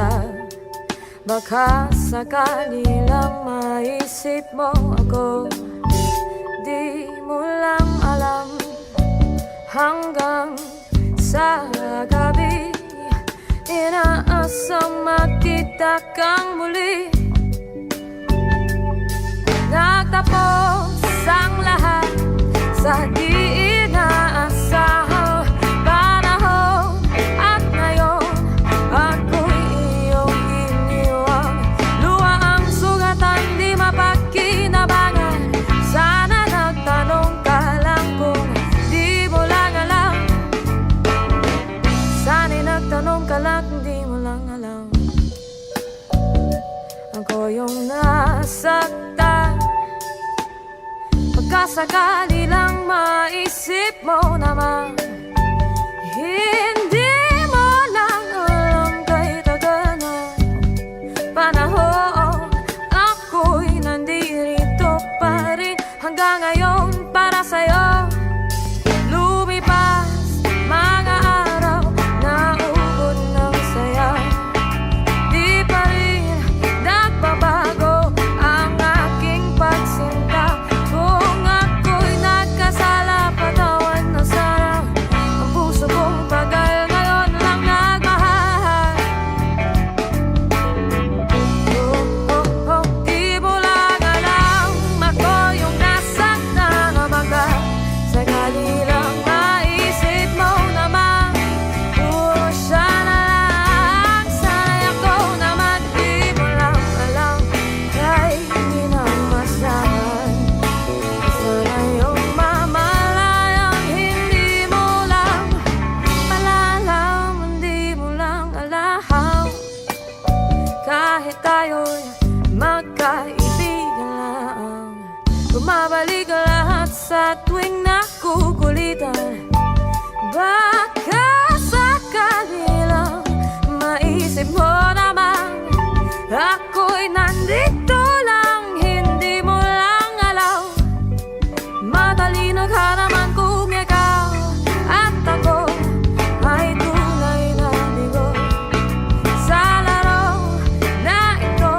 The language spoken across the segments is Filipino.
kita. Baka sakali lang maisip mo ako, di mo lang alam. Hanggang sa gabi, inaasang makita kang muli. Nagtapos ang lahat sa di inaasahang panahon. At ngayon, ako'y iyong iniwan. Luha ang sugatan, di mapakinabangan. Sana nagtanong ka lang kung di mo lang alam. Sana nagtanong ka lang kung di mo lang alam. Ako yung nasaktan. Pagkasakali lang maisip mo naman, hindi mo lang alam kahit tagal na panahon. Ako'y nandito pa rin hanggang ngayon para sa'yo. Lumipas mga araw, naubod ng saya. Di pa rin nagbabago ang aking pagsinta. Kung ako'y nagkasala, patawan na sana. Ang puso kong tagal ngayon lang nagmahal. Di mo lang alam, ako yung nasaktan na baka sakali lang maisip mo naman. Siya na lang, sana'y ako naman. Di mo lang alam, kahit hindi na masahan. Sana yung mamalayang hindi mo lang malalam. Hindi mo lang alam, kahit tayo'y magkaibigan lang. Bumabalik lahat sa tuwing nakukulitan. Baka sakali lang maisip mo naman, ako'y nandito lang, hindi mo lang alam. Matalino ka naman kung ikaw at ako ay tunay na bigo. Sa laro na ito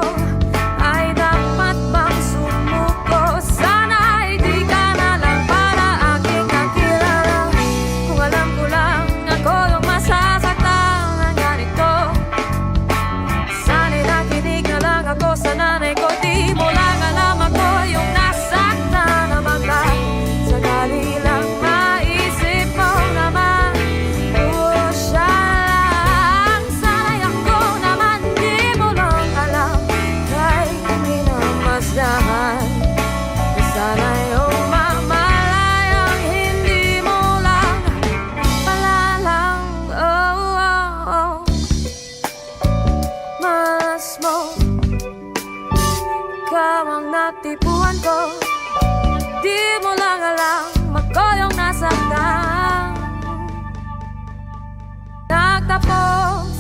ay dapat bang sumuko? Sana di ka na lang para aking nakilala. Kung alam ko lang ako yung masasaktan ng ganito, sana nakinig na lang ako sa nanay ko. Di mo lang alam, ako yung nasaktan na baka sakali lang maisip mo naman. Siya lang, sana'y ako naman. Di mo lang alam, kahit hindi na masdahan. Sana yung mamalayang hindi mo lang malalang. Malas mo, ikaw ang natipuan ko. Di mo lang alam, ako yung nasaktan. Nagtapos